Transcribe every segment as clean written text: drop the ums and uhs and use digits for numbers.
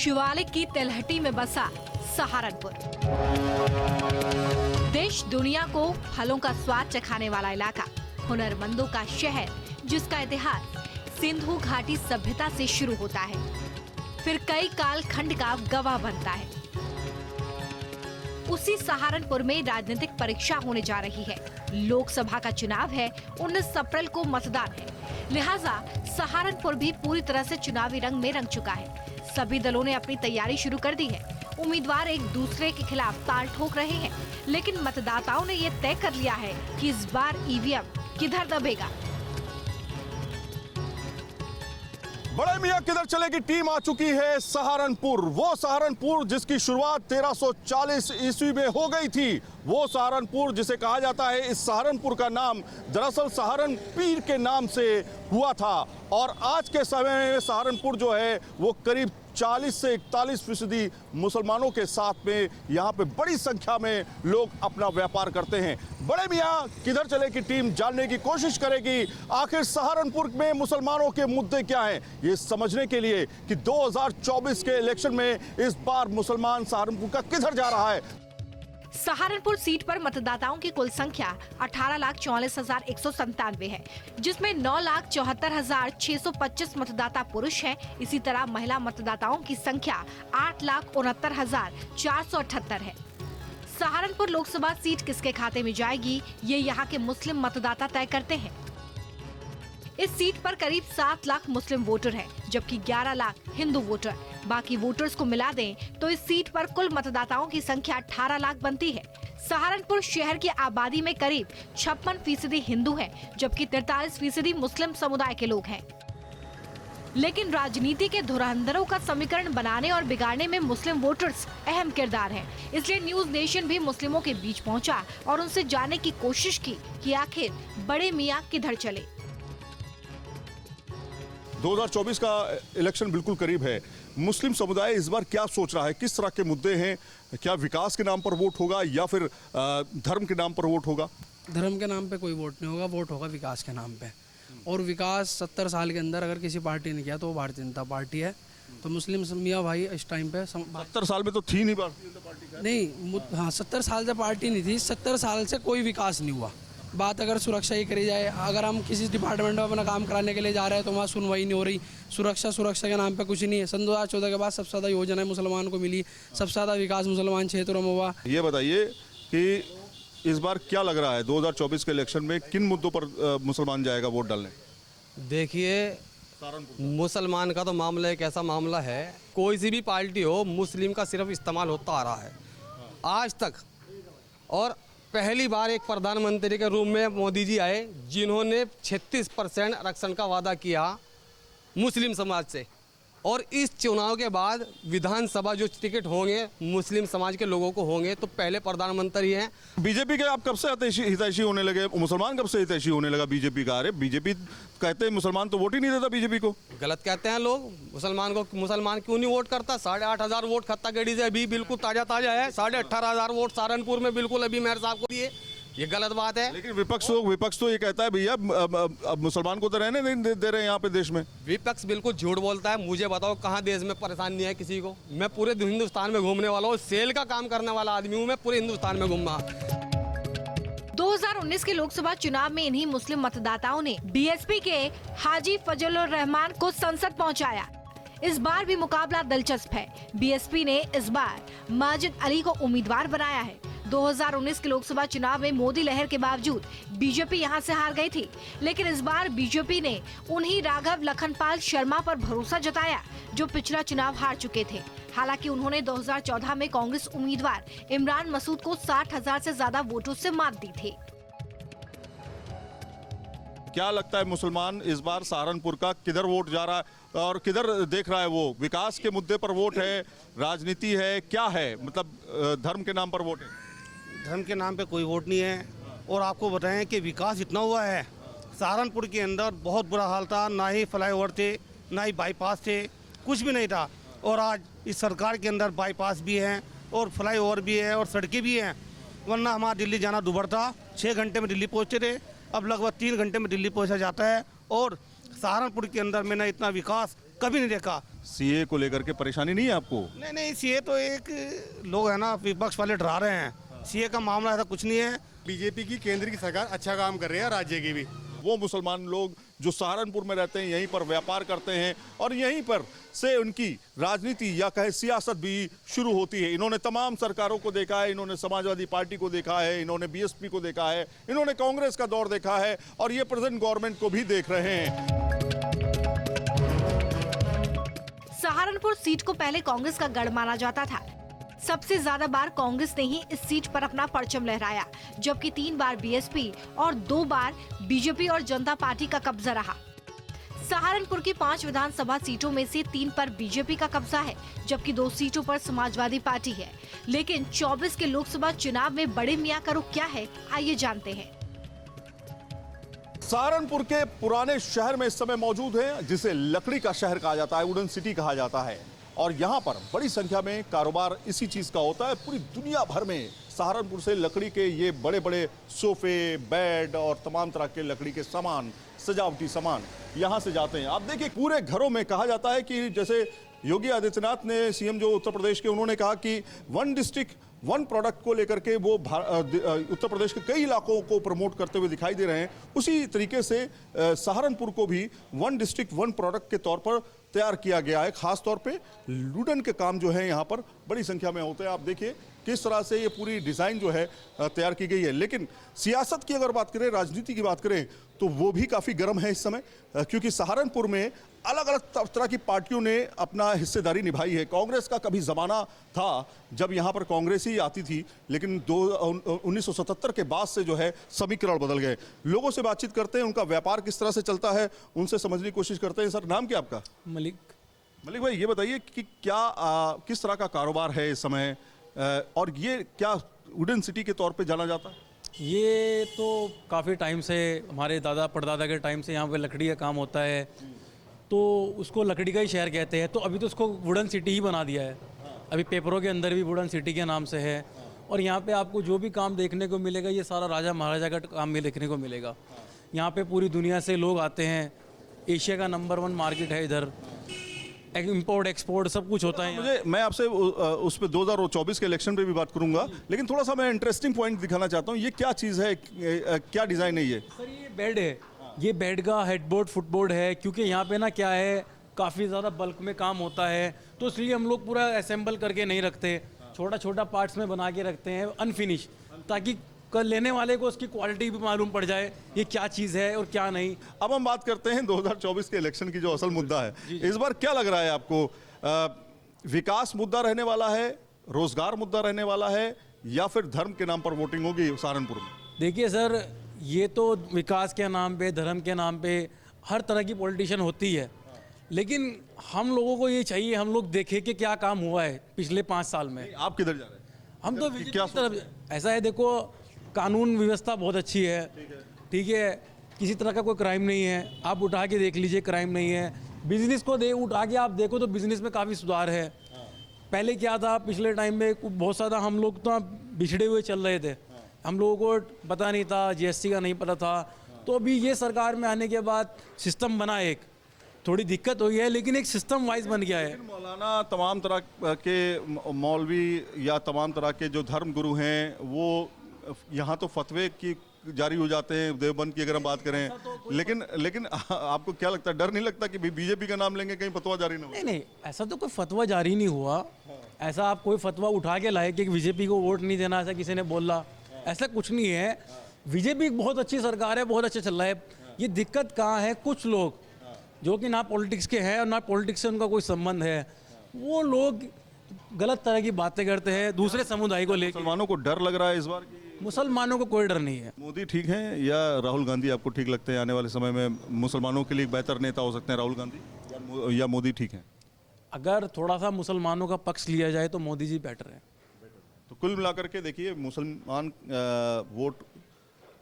शिवालिक की तिलहटी में बसा सहारनपुर। देश दुनिया को फलों का स्वाद चखाने वाला इलाका, हुनरमंदों का शहर, जिसका इतिहास सिंधु घाटी सभ्यता से शुरू होता है, फिर कई काल खंड का गवाह बनता है। उसी सहारनपुर में राजनीतिक परीक्षा होने जा रही है। लोकसभा का चुनाव है, 19 अप्रैल को मतदान है, लिहाजा सहारनपुर भी पूरी तरह से चुनावी रंग में रंग चुका है। सभी दलों ने अपनी तैयारी शुरू कर दी है। उम्मीदवार एक दूसरे के खिलाफ ताल ठोक रहे हैं, लेकिन मतदाताओं ने ये तय कर लिया है कि इस बार ईवीएम किधर दबेगा। बड़े मियां किधर चले की टीम आ चुकी है सहारनपुर। वो सहारनपुर जिसकी शुरुआत 1340 ईस्वी में हो गई थी। वो सहारनपुर जिसे कहा जाता है, इस सहारनपुर का नाम दरअसल सहारन पीर के नाम से हुआ था। और आज के समय में सहारनपुर जो है वो करीब 40 से 41% मुसलमानों के साथ में यहाँ पे बड़ी संख्या में लोग अपना व्यापार करते हैं। बड़े मियां किधर चले की टीम जानने की कोशिश करेगी आखिर सहारनपुर में मुसलमानों के मुद्दे क्या हैं, ये समझने के लिए कि 2024 के इलेक्शन में इस बार मुसलमान सहारनपुर का किधर जा रहा है। सहारनपुर सीट पर मतदाताओं की कुल संख्या 18,44,197 है, जिसमें 9,74,625 मतदाता पुरुष हैं। इसी तरह महिला मतदाताओं की संख्या 8,69,478 है। सहारनपुर लोकसभा सीट किसके खाते में जाएगी, ये यहाँ के मुस्लिम मतदाता तय करते हैं। इस सीट पर करीब 7 लाख मुस्लिम वोटर हैं, जबकि 11 लाख हिंदू वोटर। बाकी वोटर्स को मिला दें तो इस सीट पर कुल मतदाताओं की संख्या 18 लाख बनती है। सहारनपुर शहर की आबादी में करीब 56% हिंदू हैं, जबकि 43% मुस्लिम समुदाय के लोग हैं। लेकिन राजनीति के धुरंधरों का समीकरण बनाने और बिगाड़ने में मुस्लिम वोटर्स अहम किरदार हैं। इसलिए न्यूज नेशन भी मुस्लिमों के बीच पहुंचा और उनसे जानने की कोशिश की कि आखिर बड़े मियां किधर चले। 2024 का इलेक्शन बिल्कुल करीब है। मुस्लिम समुदाय इस बार क्या सोच रहा है, किस तरह के मुद्दे हैं? क्या विकास के नाम पर वोट होगा या फिर धर्म के नाम पर वोट होगा? धर्म के नाम पे कोई वोट नहीं होगा, वोट होगा विकास के नाम पे। और विकास 70 साल के अंदर अगर किसी पार्टी ने किया तो वो भारतीय जनता पार्टी है। तो मुस्लिम मियाँ भाई इस टाइम पे 70 साल में तो थी नहीं भारतीय जनता पार्टी का। नहीं, हाँ 70 साल से पार्टी नहीं थी। 70 साल से कोई विकास नहीं हुआ। बात अगर सुरक्षा ही करी जाए, अगर हम किसी डिपार्टमेंट में अपना काम कराने के लिए जा रहे हैं तो वहाँ सुनवाई नहीं हो रही। सुरक्षा के नाम पे कुछ नहीं है। सन 2014 के बाद सबसे ज़्यादा योजनाएं मुसलमान को मिली, सबसे ज़्यादा विकास मुसलमान क्षेत्रों में हुआ। ये बताइए कि इस बार क्या लग रहा है 2024 के इलेक्शन में किन मुद्दों पर मुसलमान जाएगा वोट डालने? देखिए, मुसलमान का तो मामला एक ऐसा मामला है, कोई सी भी पार्टी हो, मुस्लिम का सिर्फ इस्तेमाल होता आ रहा है आज तक। और पहली बार एक प्रधानमंत्री के रूप में मोदी जी आए, जिन्होंने 36% आरक्षण का वादा किया मुस्लिम समाज से। और इस चुनाव के बाद विधानसभा जो टिकट होंगे मुस्लिम समाज के लोगों को होंगे, तो पहले प्रधानमंत्री हैं। बीजेपी के आप कब से हितैषी होने लगे? मुसलमान कब से हितैषी होने लगा बीजेपी का? अरे बीजेपी कहते हैं मुसलमान तो वोट ही नहीं देता बीजेपी को। गलत कहते हैं लोग। मुसलमान क्यों नहीं वोट करता? 8,500 वोट खत्तागेड़ी से अभी बिल्कुल ताजा है। 18,500 वोट सहारनपुर में बिल्कुल अभी मेयर साहब को दिए। ये गलत बात है। लेकिन विपक्ष तो ये कहता है भैया अब मुसलमान को तो रहने नहीं दे रहे हैं यहाँ पे देश में। विपक्ष बिल्कुल झूठ बोलता है। मुझे बताओ कहाँ देश में परेशानी है किसी को? मैं पूरे हिंदुस्तान में घूमने वाला हूँ, सेल का काम करने वाला आदमी हूँ। मैं पूरे हिंदुस्तान में घूमा। 2019 के लोकसभा चुनाव में इन्हीं मुस्लिम मतदाताओं ने बीएसपी के हाजी फजलुर रहमान को संसद पहुंचाया। इस बार भी मुकाबला दिलचस्प है। बीएसपी ने इस बार माजिद अली को उम्मीदवार बनाया है। 2019 के लोकसभा चुनाव में मोदी लहर के बावजूद बीजेपी यहां से हार गई थी, लेकिन इस बार बीजेपी ने उन्हीं राघव लखनपाल शर्मा पर भरोसा जताया जो पिछला चुनाव हार चुके थे। हालांकि उन्होंने 2014 में कांग्रेस उम्मीदवार इमरान मसूद को 60,000 से ज्यादा वोटों से मात दी थी। क्या लगता है मुसलमान इस बार सहारनपुर का किधर वोट जा रहा है और किधर देख रहा है? वो विकास के मुद्दे पर वोट है, राजनीति है, क्या है? मतलब धर्म के नाम पर वोट है? धर्म के नाम पे कोई वोट नहीं है। और आपको बताएं कि विकास इतना हुआ है सहारनपुर के अंदर, बहुत बुरा हाल था। ना ही फ्लाईओवर थे, ना ही बाईपास थे, कुछ भी नहीं था। और आज इस सरकार के अंदर बाईपास भी हैं और फ्लाईओवर भी है और सड़कें भी हैं। वरना हमारा दिल्ली जाना दुभर था, 6 घंटे में दिल्ली पहुँचते थे, अब लगभग 3 घंटे में दिल्ली पहुँचा जाता है। और सहारनपुर के अंदर मैंने इतना विकास कभी नहीं देखा। सीए को लेकर के परेशानी नहीं है आपको? नहीं, सीए तो एक लोग है ना विपक्ष वाले डरा रहे हैं। सीए का मामला ऐसा कुछ नहीं है। बीजेपी की केंद्र की सरकार अच्छा काम कर रही है, राज्य की भी। वो मुसलमान लोग जो सहारनपुर में रहते हैं, यहीं पर व्यापार करते हैं और यहीं पर से उनकी राजनीति या कहे सियासत भी शुरू होती है। इन्होंने तमाम सरकारों को देखा है, इन्होंने समाजवादी पार्टी को देखा है, इन्होंने बीएसपी को देखा है, इन्होंने कांग्रेस का दौर देखा है और ये प्रेजेंट गवर्नमेंट को भी देख रहे हैं। सहारनपुर सीट को पहले कांग्रेस का गढ़ माना जाता था। सबसे ज्यादा बार कांग्रेस ने ही इस सीट पर अपना परचम लहराया, जबकि 3 बार बीएसपी और 2 बार बीजेपी और जनता पार्टी का कब्जा रहा। सहारनपुर की 5 विधानसभा सीटों में से 3 पर बीजेपी का कब्जा है, जबकि 2 सीटों पर समाजवादी पार्टी है। लेकिन 24 के लोकसभा चुनाव में बड़े मियां का रुख क्या है, आइए जानते हैं। सहारनपुर के पुराने शहर में इस समय मौजूद है, जिसे लकड़ी का शहर कहा जाता है, वुडन सिटी कहा जाता है और यहाँ पर बड़ी संख्या में कारोबार इसी चीज का होता है। पूरी दुनिया भर में सहारनपुर से लकड़ी के ये बड़े बड़े सोफे, बेड और तमाम तरह के लकड़ी के सामान, सजावटी सामान यहाँ से जाते हैं। आप देखिए पूरे घरों में कहा जाता है कि जैसे योगी आदित्यनाथ ने, सीएम जो उत्तर प्रदेश के, उन्होंने कहा कि 1 डिस्ट्रिक्ट 1 प्रोडक्ट को लेकर के वो उत्तर प्रदेश के कई इलाकों को प्रमोट करते हुए दिखाई दे रहे हैं। उसी तरीके से सहारनपुर को भी 1 डिस्ट्रिक्ट 1 प्रोडक्ट के तौर पर तैयार किया गया है। खास तौर पे वुडन के काम जो है यहाँ पर बड़ी संख्या में होते हैं। आप देखिए किस तरह से ये पूरी डिज़ाइन जो है तैयार की गई है। लेकिन सियासत की अगर बात करें, राजनीति की बात करें, तो वो भी काफ़ी गर्म है इस समय, क्योंकि सहारनपुर में अलग अलग तरह की पार्टियों ने अपना हिस्सेदारी निभाई है। कांग्रेस का कभी ज़माना था जब यहाँ पर कांग्रेस ही आती थी, लेकिन 1977 के बाद से जो है समीकरण बदल गए। लोगों से बातचीत करते हैं, उनका व्यापार किस तरह से चलता है, उनसे समझने की कोशिश करते हैं। सर, नाम क्या आपका? मलिक भाई, ये बताइए कि किस तरह का कारोबार है इस समय और ये क्या वुडन सिटी के तौर पे जाना जाता है? ये तो काफ़ी टाइम से, हमारे दादा परदादा के टाइम से यहाँ पे लकड़ी का काम होता है, तो उसको लकड़ी का ही शहर कहते हैं। तो अभी तो उसको वुडन सिटी ही बना दिया है। अभी पेपरों के अंदर भी वुडन सिटी के नाम से है और यहाँ पे आपको जो भी काम देखने को मिलेगा, ये सारा राजा महाराजा का काम में देखने को मिलेगा। यहाँ पे पूरी दुनिया से लोग आते हैं। एशिया का नंबर 1 मार्केट है इधर। इंपोर्ट एक्सपोर्ट सब कुछ होता है। मैं आपसे उस पे 2024 के इलेक्शन पे भी बात करूंगा, लेकिन थोड़ा सा मैं इंटरेस्टिंग पॉइंट दिखाना चाहता हूँ। ये क्या चीज़ है, क्या डिज़ाइन है ये? सर, ये बेड है। ये बेड का हेडबोर्ड फुटबोर्ड है, क्योंकि यहाँ पे ना क्या है, काफ़ी ज़्यादा बल्क में काम होता है, तो इसलिए हम लोग पूरा असेंबल करके नहीं रखते, छोटा छोटा पार्ट्स में बना के रखते हैं अनफिनिश, ताकि कल लेने वाले को उसकी क्वालिटी भी मालूम पड़ जाए ये क्या चीज़ है और क्या नहीं। अब हम बात करते हैं 2024 के इलेक्शन की, जो असल मुद्दा है। इस बार क्या लग रहा है आपको? विकास मुद्दा रहने वाला है, रोजगार मुद्दा रहने वाला है, या फिर धर्म के नाम पर वोटिंग होगी सहारनपुर में? देखिए सर, ये तो विकास के नाम पे, धर्म के नाम पे हर तरह की पॉलिटिशियन होती है, लेकिन हम लोगों को ये चाहिए, हम लोग देखें कि क्या काम हुआ है पिछले 5 साल में। आप किधर जा रहे हैं? हम तो क्या तरफ, ऐसा है, देखो कानून व्यवस्था बहुत अच्छी है, ठीक है, किसी तरह का कोई क्राइम नहीं है। आप उठा के देख लीजिए, क्राइम नहीं है। बिजनेस को उठा के आप देखो तो बिजनेस में काफ़ी सुधार है। पहले क्या था, पिछले टाइम में बहुत ज़्यादा हम लोग तो बिछड़े हुए चल रहे थे, हम लोगों को पता नहीं था, जीएसटी का नहीं पता था। तो अभी ये सरकार में आने के बाद सिस्टम बना, एक थोड़ी दिक्कत हुई है, लेकिन एक सिस्टम वाइज बन गया है। मौलाना, तमाम तरह के मौलवी या तमाम तरह के जो धर्म गुरु हैं, वो यहाँ तो फतवे की जारी हो जाते हैं, देवबंद की अगर हम बात करें, लेकिन आपको क्या लगता है, डर नहीं लगता कि बीजेपी का नाम लेंगे कहीं फतवा जारी ना हो? नहीं, ऐसा तो कोई फतवा जारी नहीं हुआ। ऐसा आप कोई फतवा उठा के लाए कि बीजेपी को वोट नहीं देना, ऐसा किसी ने बोला? ऐसा कुछ नहीं है। बीजेपी बहुत अच्छी सरकार है, बहुत अच्छा चल रहा है। ये दिक्कत कहाँ है, कुछ लोग जो कि ना पॉलिटिक्स के हैं और ना पॉलिटिक्स से उनका कोई संबंध है, वो लोग गलत तरह की बातें करते हैं दूसरे समुदाय को लेकर। मुसलमानों को डर लग रहा है इस बार? मुसलमानों को कोई डर नहीं है। मोदी ठीक हैं या राहुल गांधी आपको ठीक लगते हैं? आने वाले समय में मुसलमानों के लिए बेहतर नेता हो सकते हैं राहुल गांधी या मोदी ठीक हैं? अगर थोड़ा सा मुसलमानों का पक्ष लिया जाए तो मोदी जी बेटर है। तो कुल मिलाकर के देखिए, मुसलमान वोट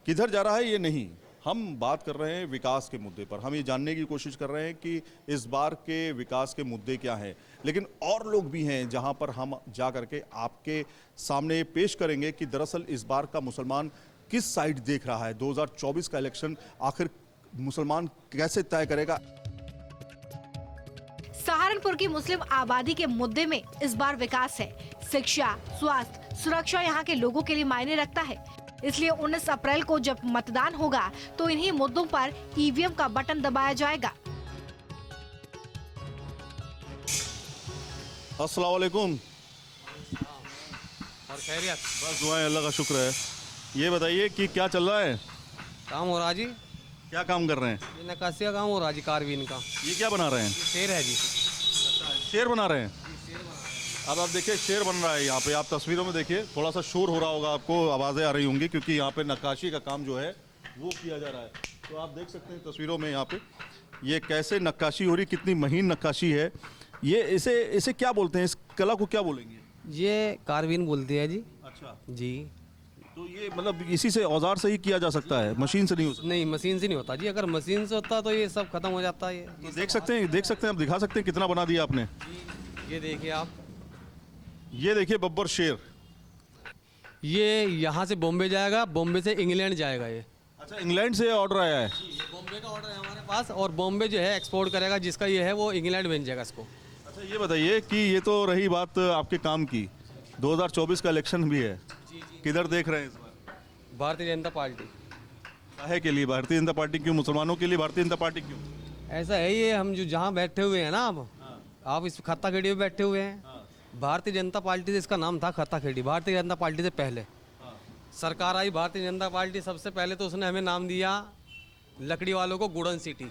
किधर जा रहा है ये नहीं, हम बात कर रहे हैं विकास के मुद्दे पर। हम ये जानने की कोशिश कर रहे हैं कि इस बार के विकास के मुद्दे क्या हैं। लेकिन और लोग भी हैं जहां पर हम जा करके आपके सामने पेश करेंगे कि दरअसल इस बार का मुसलमान किस साइड देख रहा है। 2024 का इलेक्शन आखिर मुसलमान कैसे तय करेगा? सहारनपुर की मुस्लिम आबादी के मुद्दे में इस बार विकास है। शिक्षा, स्वास्थ्य, सुरक्षा यहाँ के लोगों के लिए मायने रखता है। इसलिए 19 अप्रैल को जब मतदान होगा तो इन्हीं मुद्दों पर ईवीएम का बटन दबाया जाएगा। अस्सलाम वालेकुम। और खैरियत? बस दुआएं, अल्लाह का शुक्र है। ये बताइए कि क्या चल रहा है? काम हो रहा जी, क्या काम कर रहे हैं? ये नक्काशी का काम हो रहा जी, कारबीन का। ये क्या बना रहे हैं? शेर है जी। शेर बना रहे हैं। अब आप देखिए शेर बन रहा है यहाँ पे। आप तस्वीरों में देखिए, थोड़ा सा शोर हो रहा होगा, आपको आवाज़ें आ रही होंगी क्योंकि यहाँ पे नक्काशी का काम जो है वो किया जा रहा है। तो आप देख सकते हैं तस्वीरों में यहाँ पे ये कैसे नक्काशी हो रही, कितनी महीन नक्काशी है। ये इसे क्या बोलते हैं, इस कला को क्या बोलेंगे? ये कारबीन बोलती है जी। अच्छा, जी। तो ये मतलब इसी से औजार से ही किया जा सकता है, मशीन से नहीं हो सकता? नहीं, मशीन से नहीं होता जी। अगर मशीन से होता तो ये सब खत्म हो जाता है। तो देख सकते हैं, आप दिखा सकते हैं कितना बना दिया आपने। ये देखिए आप, ये देखिए बब्बर शेर। ये यहाँ से बॉम्बे जाएगा, बॉम्बे से इंग्लैंड जाएगा ये। अच्छा, इंग्लैंड से ऑर्डर आया है? बॉम्बे का ऑर्डर है हमारे पास, और बॉम्बे जो है एक्सपोर्ट करेगा, जिसका ये है वो इंग्लैंड भेजेगा इसको। अच्छा, ये बताइए कि ये तो रही बात आपके काम की, 2024 का इलेक्शन भी है, किधर देख रहे हैं इस बार? भारतीय जनता पार्टी। काहे के लिए भारतीय जनता पार्टी क्यों? मुसलमानों के लिए भारतीय जनता पार्टी क्यों? ऐसा है, ये हम जो जहाँ बैठे हुए हैं ना, आप इस खत्ता खेड़ी में बैठे हुए हैं। भारतीय जनता पार्टी से इसका नाम था खत्ता खेड़ी, भारतीय जनता पार्टी से पहले सरकार आई भारतीय जनता पार्टी। सबसे पहले तो उसने हमें नाम दिया लकड़ी वालों को गुड़न सिटी।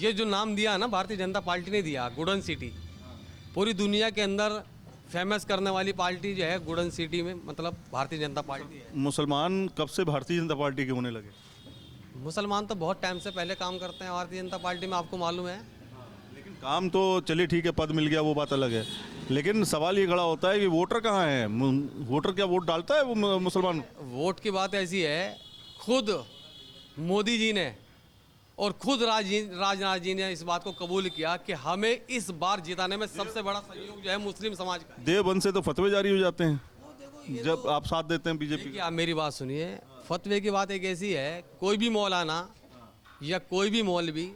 ये जो नाम दिया ना भारतीय जनता पार्टी ने दिया, गुड़न सिटी, पूरी दुनिया के अंदर फेमस करने वाली पार्टी जो है गुड़न सिटी में, मतलब भारतीय जनता पार्टी है। मुसलमान कब से भारतीय जनता पार्टी के होने लगे? मुसलमान तो बहुत टाइम से पहले काम करते हैं भारतीय जनता पार्टी में, आपको मालूम है। लेकिन काम तो चलिए ठीक है, पद मिल गया वो बात अलग है, लेकिन सवाल ये खड़ा होता है कि वोटर कहाँ है? वोटर क्या वोट डालता है वो मुसलमान? वोट की बात ऐसी है, खुद मोदी जी ने और खुद राजनाथ जी ने इस बात को कबूल किया कि हमें इस बार जिताने में सबसे बड़ा सहयोग जो है मुस्लिम समाज का है। देवबंद से तो फतवे जारी हो जाते हैं जब आप साथ देते हैं बीजेपी। देखिए आप मेरी बात सुनिए, फतवे की बात एक ऐसी है, कोई भी मौलाना या कोई भी मौलवी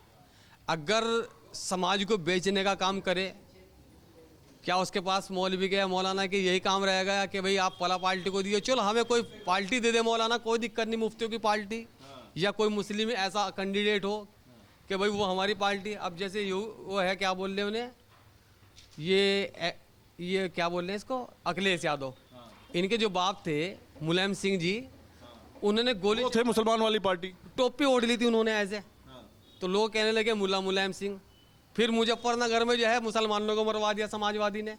अगर समाज को बेचने का काम करे, क्या उसके पास मौलवी के या मौलाना के यही काम रहेगा कि भाई आप फला पार्टी को दिए, चलो हमें कोई पार्टी दे दे मौलाना, कोई दिक्कत नहीं, मुफ्तियों की पार्टी या कोई मुस्लिम ऐसा कैंडिडेट हो कि भाई वो हमारी पार्टी। अब जैसे वो है, क्या बोल रहे हैं उन्हें, ये क्या बोल रहे हैं इसको, अखिलेश यादव। इनके जो बाप थे मुलायम सिंह जी, उन्होंने गोली वो थे मुसलमान वाली पार्टी, टोपी ओढ़ ली थी उन्होंने ऐसे, तो लोग कहने लगे मुलायम सिंह। फिर मुजफ्फरनगर में जो है मुसलमानों को मरवा दिया समाजवादी ने।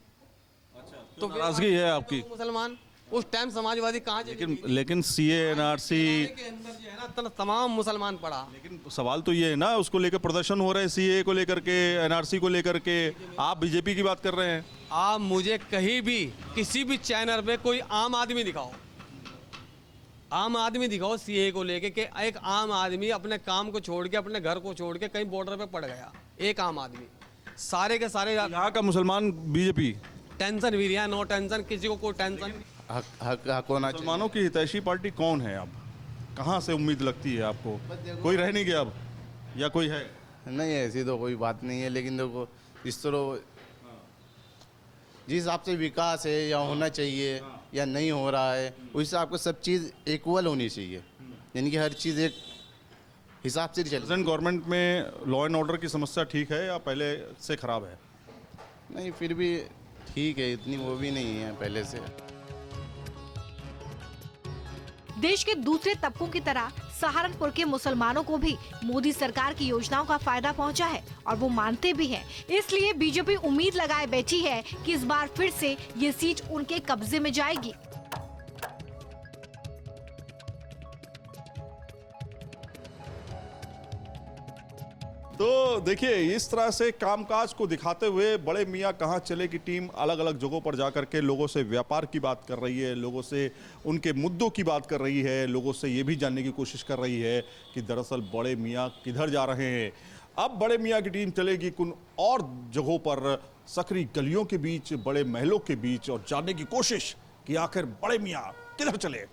तो नाराजगी है आपकी? मुसलमान उस टाइम समाजवादी कहाँ? लेकिन सीए एनआरसी के अंदर जो है ना तमाम मुसलमान पड़ा। लेकिन सवाल तो ये है ना, उसको लेकर प्रदर्शन हो रहे हैं, सीए को लेकर के, एनआरसी को लेकर के, आप बीजेपी की बात कर रहे हैं। आप मुझे कहीं भी किसी भी चैनल पे कोई आम आदमी दिखाओ, आम आदमी दिखाओ सीए को लेके कि एक आम आदमी अपने काम को छोड़ के, अपने घर को छोड़ के कहीं बॉर्डर पे पड़ गया, एक आम आदमी। सारे के सारे यहाँ का मुसलमान बीजेपी, टेंशन भी रहा, नो टेंशन, किसी को कोई टेंशन। हक होना चाहिए। मुसलमानों की हितैषी पार्टी कौन है? अब कहाँ से उम्मीद लगती है आपको? कोई रह नहीं गया अब, या कोई है? नहीं, ऐसी तो कोई बात नहीं है, लेकिन देखो इस तरह जिस हिसाब से विकास है या होना चाहिए या नहीं हो रहा है, उस हिसाब से सब चीज़ इक्वल होनी चाहिए, यानी कि हर चीज़ एक हिसाब से चले। प्रेजेंट गवर्नमेंट में लॉ एंड ऑर्डर की समस्या ठीक है या पहले से खराब है? नहीं, फिर भी ठीक है, इतनी वो भी नहीं है पहले से। देश के दूसरे तबकों की तरह सहारनपुर के मुसलमानों को भी मोदी सरकार की योजनाओं का फायदा पहुंचा है और वो मानते भी हैं। इसलिए बीजेपी उम्मीद लगाए बैठी है कि इस बार फिर से ये सीट उनके कब्जे में जाएगी। तो देखिए, इस तरह से कामकाज को दिखाते हुए बड़े मियाँ कहाँ चले की टीम अलग अलग जगहों पर जाकर के लोगों से व्यापार की बात कर रही है, लोगों से उनके मुद्दों की बात कर रही है, लोगों से ये भी जानने की कोशिश कर रही है कि दरअसल बड़े मियाँ किधर जा रहे हैं। अब बड़े मियाँ की टीम चलेगी कुछ और जगहों पर, सकरी गलियों के बीच, बड़े महलों के बीच, और जानने की कोशिश कि आखिर बड़े मियाँ किधर चले।